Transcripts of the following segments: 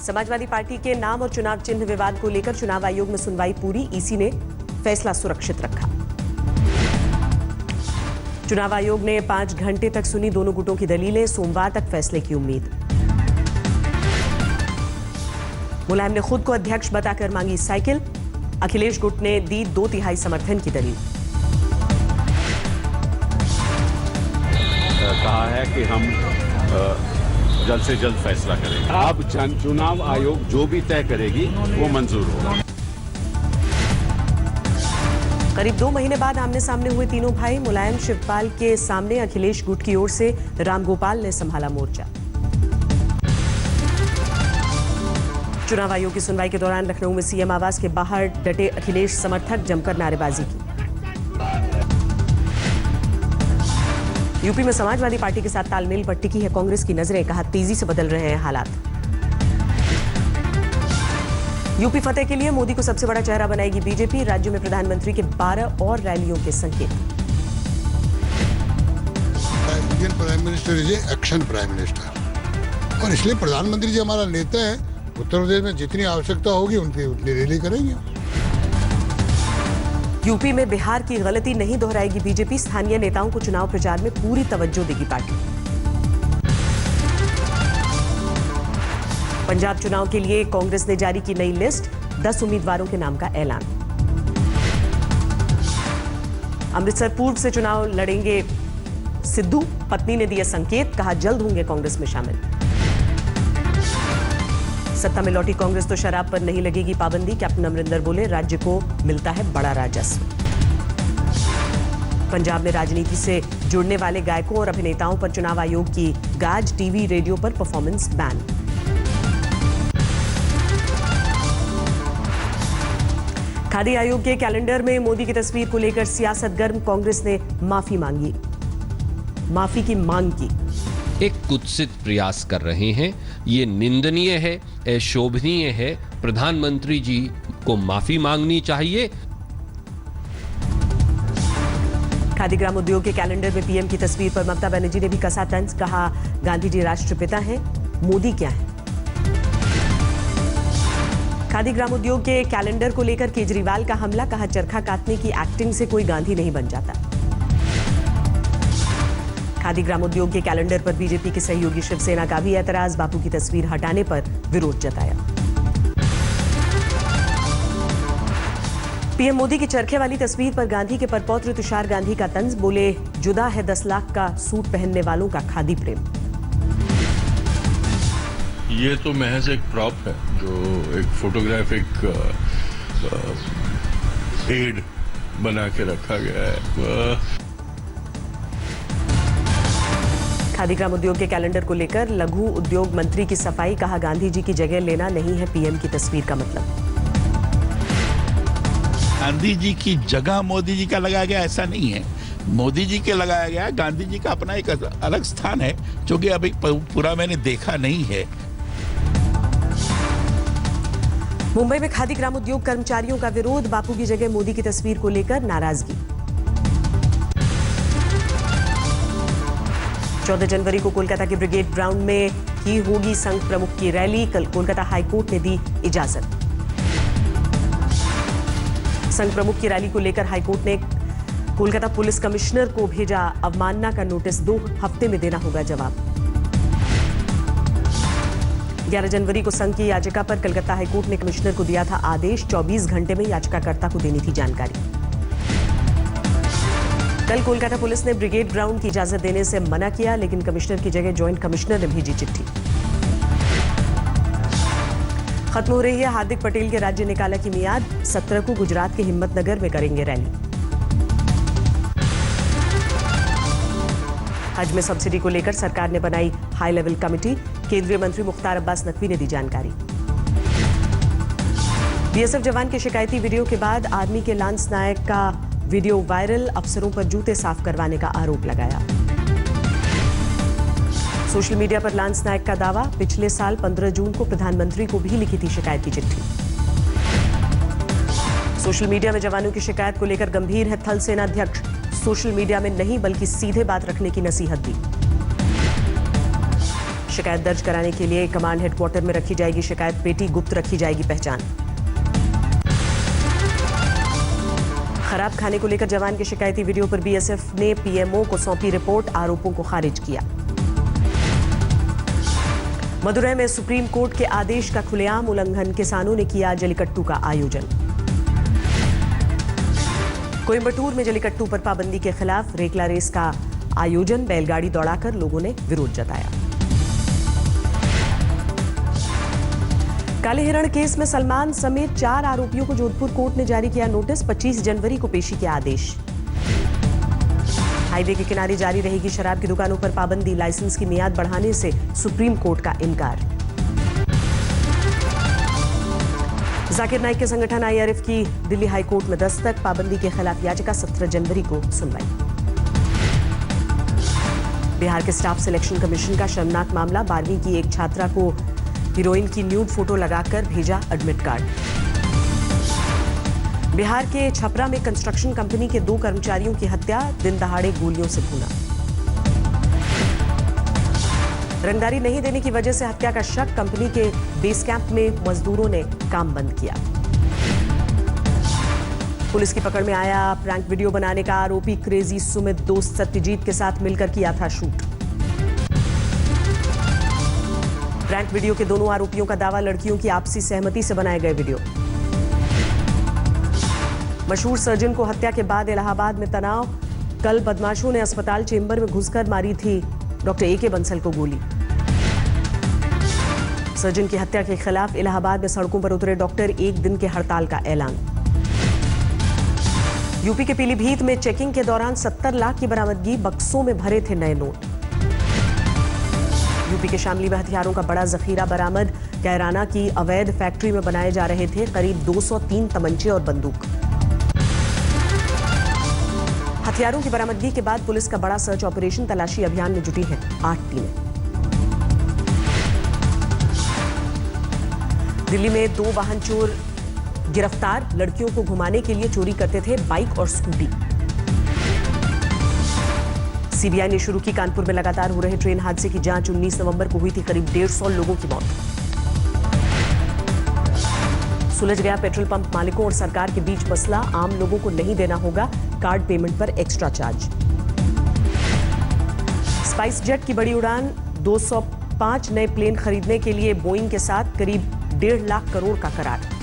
Samajwadi party के नाम और चुनाव चिन्ह विवाद को लेकर चुनाव आयोग में सुनवाई पूरी, ईसी ने फैसला सुरक्षित रखा। चुनाव आयोग ने 5 घंटे तक सुनी दोनों गुटों की दलीलें, सोमवार तक फैसले की उम्मीद। मुलायम ने खुद को अध्यक्ष बताकर मांगी साइकिल, अखिलेश गुट ने दी 2/3 समर्थन की दलील। कहा है कि हम जल्द से जल्द फैसला करेंगे। अब चुनाव आयोग जो भी तय करेगी वो मंजूर होगा। करीब 2 महीने बाद आमने सामने हुए तीनों भाई, मुलायम शिवपाल के सामने अखिलेश गुट की ओर से रामगोपाल ने संभाला मोर्चा। चुनाव आयोग की सुनवाई के दौरान लखनऊ में सीएम आवास के बाहर डटे अखिलेश समर्थक जमकर नारेबाजी की। यूपी में समाजवादी पार्टी के साथ तालमेल पर टिकी है कांग्रेस की नजरें, कहा तेजी से बदल रहे हैं हालात। यूपी फतेह के लिए मोदी को सबसे बड़ा चेहरा बनाएगी बीजेपी, राज्य में प्रधानमंत्री के 12 और रैलियों के संकेत। Indian prime minister is action prime minister, और इसलिए प्रधानमंत्री जी हमारा नेता है। उत्तर प्रदेश में जितनी आवश्यकता होगी उतनी रैली करेंगे। यूपी में बिहार की गलती नहीं दोहराएगी बीजेपी, स्थानीय नेताओं को चुनाव प्रचार में पूरी तवज्जो देगी पार्टी। पंजाब चुनाव के लिए कांग्रेस ने जारी की नई लिस्ट, 10 उम्मीदवारों के नाम का ऐलान। अमृतसर पूर्व से चुनाव लड़ेंगे सिद्धू, पत्नी ने दिया संकेत, कहा जल्द होंगे कांग्रेस में शामिल। सत्ता में लौटी कांग्रेस तो शराब पर नहीं लगेगी पाबंदी, कैप्टन अमरिंदर बोले राज्य को मिलता है बड़ा राजस्व। पंजाब में राजनीति से जुड़ने वाले गायकों और अभिनेताओं पर चुनाव आयोग की गाज, टीवी रेडियो पर परफॉर्मेंस बैन। खादी आयोग के कैलेंडर में मोदी की तस्वीर को लेकर सियासत गर्म, कांग्रेस ने माफी की मांग की। एक कुत्सित प्रयास कर रहे हैं, ये निंदनीय है, अशोभनीय है। प्रधानमंत्री जी को माफी मांगनी चाहिए। खादी ग्राम उद्योग के कैलेंडर में पीएम की तस्वीर पर ममता बनर्जी ने भी कसा तंज, कहा गांधी जी राष्ट्रपिता हैं, मोदी क्या है। खादी ग्राम उद्योग के कैलेंडर को लेकर केजरीवाल का हमला, कहा चरखा काटने की एक्टिंग से कोई गांधी नहीं बन जाता। खादी ग्राम उद्योग के कैलेंडर पर बीजेपी के सहयोगी शिवसेना का भी ऐतराज, बापू की तस्वीर हटाने पर विरोध जताया। पीएम मोदी की चरखे वाली तस्वीर पर गांधी के परपौत्र तुषार गांधी का तंज, बोले जुदा है 10 लाख का सूट पहनने वालों का खादी प्रेम। ये तो महज एक प्रॉप है, जो एक फोटोग्राफिक एड बना के रखा गया है। खादी ग्राम उद्योग के कैलेंडर को लेकर लघु उद्योग मंत्री की सफाई, कहा गांधी जी की जगह लेना नहीं है पीएम की तस्वीर का मतलब। गांधी जी की जगह मोदी जी का लगाया गया ऐसा नहीं है, मोदी जी के लगाया गया। गांधी जी का अपना एक अलग स्थान है जो कि अभी पूरा मैंने देखा नहीं है। मुंबई में खादी ग्राम उद्योग कर्मचारियों का विरोध, बापू की जगह मोदी की तस्वीर को लेकर नाराजगी। 14 जनवरी को कोलकाता के ब्रिगेड ग्राउंड में की होगी संघ प्रमुख की रैली, कल कोलकाता हाईकोर्ट ने दी इजाजत। संघ प्रमुख की रैली को लेकर हाईकोर्ट ने कोलकाता पुलिस कमिश्नर को भेजा अवमानना का नोटिस, 2 हफ्ते में देना होगा जवाब। 11 जनवरी को संघ की याचिका पर कलकत्ता हाईकोर्ट ने कमिश्नर को दिया था आदेश, 24 घंटे में याचिकाकर्ता को देनी थी जानकारी। कल कोलकाता पुलिस ने ब्रिगेड ग्राउंड की इजाजत देने से मना किया, लेकिन कमिश्नर की जगह जॉइंट कमिश्नर ने भेजी चिट्ठी। खत्म हो रही है हार्दिक पटेल के राज्य निकाला की मियाद, 17 को गुजरात के हिम्मतनगर में करेंगे रैली। हज में सब्सिडी को लेकर सरकार ने बनाई हाई लेवल कमेटी, केंद्रीय मंत्री मुख्तार अब्बास नकवी ने दी जानकारी। बीएसएफ जवान के शिकायती वीडियो के बाद आर्मी के लांस नायक का वीडियो वायरल, अफसरों पर जूते साफ करवाने का आरोप लगाया। सोशल मीडिया पर लांस नायक का दावा, पिछले साल 15 जून को प्रधानमंत्री को भी लिखी थी शिकायत की चिट्ठी। सोशल मीडिया में जवानों की शिकायत को लेकर गंभीर है थल सेनाध्यक्ष, सोशल मीडिया में नहीं बल्कि सीधे बात रखने की नसीहत दी। शिकायत दर्ज कराने के लिए कमांड हेडक्वार्टर में रखी जाएगी शिकायत पेटी, गुप्त रखी जाएगी पहचान। खराब खाने को लेकर जवान के शिकायती वीडियो पर बीएसएफ ने पीएमओ को सौंपी रिपोर्ट, आरोपों को खारिज किया। मदुरै में सुप्रीम कोर्ट के आदेश का खुलेआम उल्लंघन, किसानों ने किया जलीकट्टू का आयोजन। कोयंबटूर में जलीकट्टू पर पाबंदी के खिलाफ रेकला रेस का आयोजन, बैलगाड़ी दौड़ाकर लोगों ने विरोध जताया। काले हिरण केस में सलमान समेत 4 आरोपियों को जोधपुर कोर्ट ने जारी किया नोटिस, 25 जनवरी को पेशी के आदेश। हाईवे के किनारे जारी रहेगी शराब की दुकानों पर पाबंदी, लाइसेंस की मियाद बढ़ाने से सुप्रीम कोर्ट का इनकार। जाकिर नाइक के संगठन आईआरएफ की दिल्ली हाईकोर्ट में दस्तक, पाबंदी के खिलाफ याचिका 17 जनवरी को सुनवाई। बिहार के स्टाफ सिलेक्शन कमीशन का शर्मनाक मामला, 12वीं की एक छात्रा को हीरोइन की न्यूड फोटो लगाकर भेजा एडमिट कार्ड। बिहार के छपरा में कंस्ट्रक्शन कंपनी के 2 कर्मचारियों की हत्या, दिन दहाड़े गोलियों से भूना। रंगदारी नहीं देने की वजह से हत्या का शक, कंपनी के बेस कैंप में मजदूरों ने काम बंद किया। पुलिस की पकड़ में आया प्रैंक वीडियो बनाने का आरोपी क्रेजी सुमित, दोस्त सत्यजीत के साथ मिलकर किया था शूट। प्रैंक वीडियो के दोनों आरोपियों का दावा, लड़कियों की आपसी सहमति से बनाए गए वीडियो। मशहूर सर्जन को हत्या के बाद इलाहाबाद में तनाव, कल बदमाशों ने अस्पताल चेंबर में घुसकर मारी थी डॉक्टर ए.के. बंसल को गोली। सर्जन की हत्या के खिलाफ इलाहाबाद में सड़कों पर उतरे डॉक्टर, 1 दिन के हड़ताल का ऐलान। यूपी के पीलीभीत में चेकिंग के दौरान 70 लाख की बरामदगी, बक्सों में भरे थे नए नोट। यूपी के शामली में हथियारों का बड़ा जखीरा बरामद, कैराना की अवैध फैक्ट्री में बनाए जा रहे थे करीब 203 तमंचे और बंदूक। हथियारों की बरामदगी के बाद पुलिस का बड़ा सर्च ऑपरेशन, तलाशी अभियान में जुटी है 8 टीमें। दिल्ली में 2 वाहन चोर गिरफ्तार, लड़कियों को घुमाने के लिए चोरी करते थे बाइक और स्कूटी। सीबीआई ने शुरू की कानपुर में लगातार हो रहे ट्रेन हादसे की जांच, 19 नवंबर को हुई थी करीब 150 लोगों की मौत। सुलझ गया पेट्रोल पंप मालिकों और सरकार के बीच मसला, आम लोगों को नहीं देना होगा कार्ड पेमेंट पर एक्स्ट्रा चार्ज। स्पाइस जेट की बड़ी उड़ान, 205 नए प्लेन खरीदने के लिए बोइंग के साथ करीब 1.5 लाख करोड़ का करार।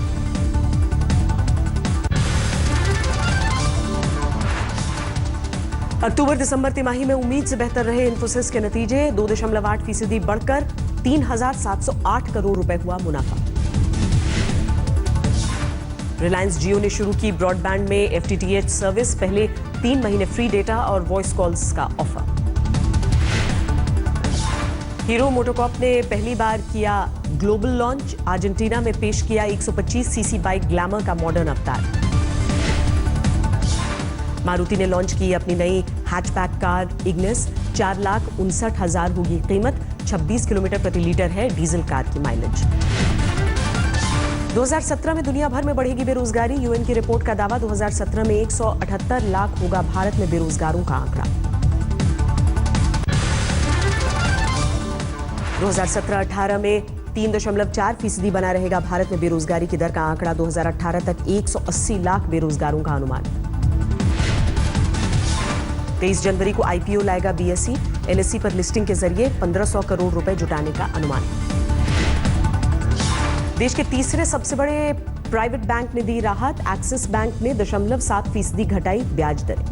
अक्टूबर दिसंबर तिमाही में उम्मीद से बेहतर रहे इन्फोसिस के नतीजे, 2.8% बढ़कर 3,708 करोड़ रुपए हुआ मुनाफा। रिलायंस जियो ने शुरू की ब्रॉडबैंड में एफटीटीएच सर्विस, पहले 3 महीने फ्री डेटा और वॉइस कॉल्स का ऑफर। हीरो मोटोकॉर्प ने पहली बार किया ग्लोबल लॉन्च, अर्जेंटीना में पेश किया 125 सीसी बाइक ग्लैमर का मॉडर्न अवतार। मारुति ने लॉन्च की अपनी नई हैचबैक कार इग्निस, 4,59,000 होगी कीमत, 26 किलोमीटर प्रति लीटर है डीजल कार की माइलेज। 2017 में दुनिया भर में बढ़ेगी बेरोजगारी, यूएन की रिपोर्ट का दावा, 2017 में 178 लाख होगा भारत में बेरोजगारों का आंकड़ा। 2017-18 में 3.4% बना रहेगा भारत में बेरोजगारी की दर का आंकड़ा, 2018 तक 180 लाख बेरोजगारों का अनुमान। 23 जनवरी को आईपीओ लाएगा बीएसई, एनएसई पर लिस्टिंग के जरिए 1500 करोड़ रुपए जुटाने का अनुमान। देश के तीसरे सबसे बड़े प्राइवेट बैंक ने दी राहत, एक्सिस बैंक ने 0.7% घटाई ब्याज दरें।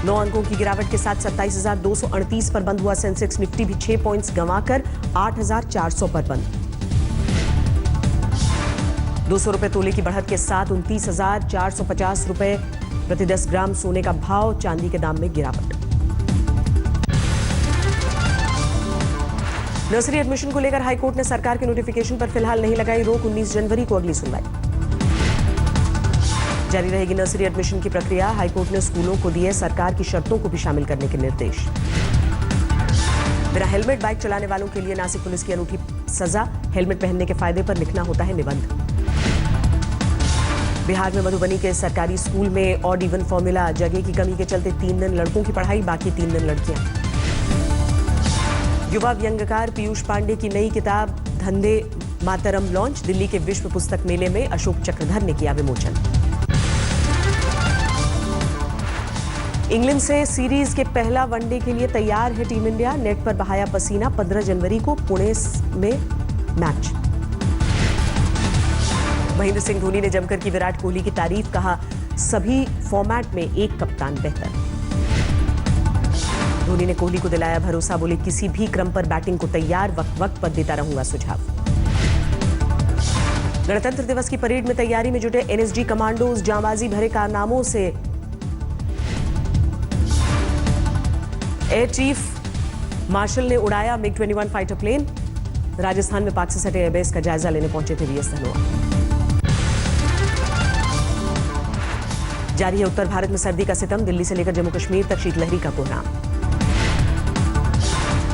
9 अंकों की गिरावट के साथ 27,238 पर बंद हुआ सेंसेक्स, निफ्टी भी 6 पॉइंट्स गंवाकर 8,400 पर बंद। 200 रुपए तोले की बढ़त के साथ 29,450 रुपए प्रति 10 ग्राम सोने का भाव, चांदी के दाम में गिरावट। नर्सरी एडमिशन को लेकर हाईकोर्ट ने सरकार के नोटिफिकेशन पर फिलहाल नहीं लगाई रोक, 19 जनवरी को अगली सुनवाई। जारी रहेगी नर्सरी एडमिशन की प्रक्रिया, हाईकोर्ट ने स्कूलों को दिए सरकार की शर्तों को भी शामिल करने के निर्देश। बिना हेलमेट बाइक चलाने वालों के लिए नासिक पुलिस की अनूठी सजा, हेलमेट पहनने के फायदे पर लिखना होता है निबंध। बिहार में मधुबनी के सरकारी स्कूल में ऑड इवन फॉर्मूला, जगह की कमी के चलते 3 दिन लड़कों की पढ़ाई, बाकी 3 दिन लड़कियां। युवा व्यंग्यकार पीयूष पांडे की नई किताब धंधे मातरम लॉन्च। दिल्ली के विश्व पुस्तक मेले में अशोक चक्रधर ने किया विमोचन। इंग्लैंड से सीरीज के पहला वनडे के लिए तैयार है टीम इंडिया। नेट पर बहाया पसीना। 15 जनवरी को पुणे में मैच। महेंद्र सिंह धोनी ने जमकर की विराट कोहली की तारीफ। कहा, सभी फॉर्मेट में एक कप्तान बेहतर। धोनी ने कोहली को दिलाया भरोसा। बोले, किसी भी क्रम पर बैटिंग को तैयार, वक्त वक्त पर देता रहूंगा सुझाव। गणतंत्र दिवस की परेड में तैयारी में जुटे एनएसजी कमांडोज। जांबाजी भरे कारनामों से एयर चीफ मार्शल ने उड़ाया मिग-21 फाइटर प्लेन। राजस्थान में पाक से सटे एयरबेस का जायजा लेने पहुंचे थे वीएस धनोआ। जारी है उत्तर भारत में सर्दी का सितम। दिल्ली से लेकर जम्मू कश्मीर तक शीतलहरी का कोहराम।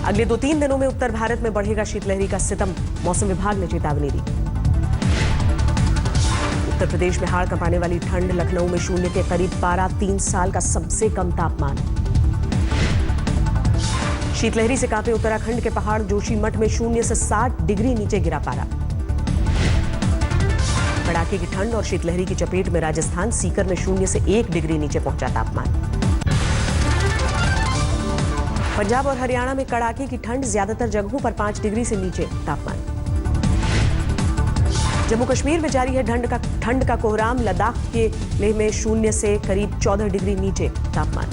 अगले 2-3 दिनों में उत्तर भारत में बढ़ेगा शीतलहरी का सितम। मौसम विभाग ने चेतावनी दी। उत्तर प्रदेश में हाड़ कंपाने वाली ठंड। लखनऊ में शून्य के करीब पारा। 3 साल का सबसे कम तापमान। शीतलहरी से कांपे उत्तराखंड के पहाड़। जोशीमठ में शून्य से 60 डिग्री नीचे गिरा पारा। कड़ाके की ठंड और शीतलहरी की चपेट में राजस्थान। सीकर में शून्य से 1 डिग्री नीचे पहुंचा तापमान। पंजाब और हरियाणा में कड़ाके की ठंड। ज्यादातर जगहों पर 5 डिग्री से नीचे तापमान। जम्मू कश्मीर में जारी है ठंड का कोहराम। लद्दाख के लेह में शून्य से करीब 14 डिग्री नीचे तापमान।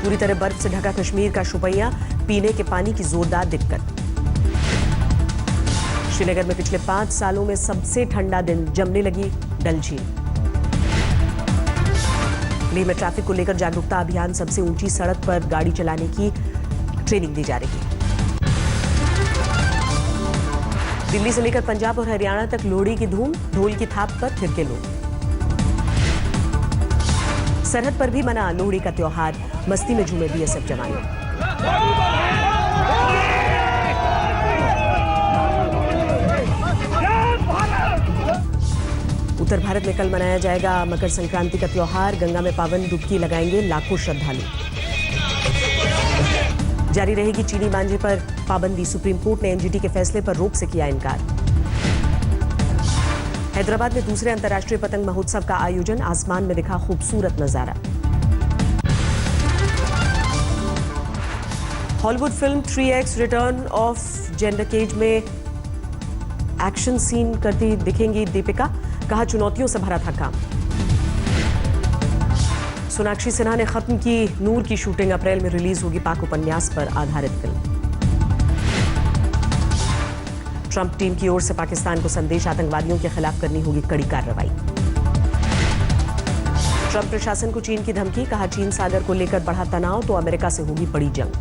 पूरी तरह बर्फ से ढका कश्मीर का शुपैया। पीने के पानी की जोरदार दिक्कत। श्रीनगर में पिछले 5 सालों में सबसे ठंडा दिन। जमने लगी डल झील। लेह में ट्रैफिक को लेकर जागरूकता अभियान। सबसे ऊंची सड़क पर गाड़ी चलाने की ट्रेनिंग दी जा रही है। दिल्ली से लेकर पंजाब और हरियाणा तक लोहड़ी की धूम। ढोल की थाप पर थिरके लोग। सरहद पर भी मना लोहड़ी का त्योहार। मस्ती में झूमे बीएसएफ जवान। उत्तर भारत में कल मनाया जाएगा मकर संक्रांति का त्योहार। गंगा में पावन डुबकी लगाएंगे लाखों श्रद्धालु। जारी रहेगी चीनी मांझे पर पाबंदी। सुप्रीम कोर्ट ने एनजीटी के फैसले पर रोक से किया इनकार। हैदराबाद में दूसरे अंतर्राष्ट्रीय पतंग महोत्सव का आयोजन। आसमान में दिखा खूबसूरत नजारा। Hollywood film 3X return of Xander Cage में एक्शन सीन करती दिखेंगी दीपिका। कहा, चुनौतियों से भरा था काम। सोनाक्षी सिन्हा ने खत्म की नूर की शूटिंग। अप्रैल में रिलीज होगी पाक उपन्यास पर आधारित फिल्म। ट्रंप टीम की ओर से पाकिस्तान को संदेश। आतंकवादियों के खिलाफ करनी होगी कड़ी कार्रवाई। ट्रंप प्रशासन को चीन की धमकी। कहा, चीन सागर को लेकर बढ़ा तनाव तो अमेरिका से होगी बड़ी जंग।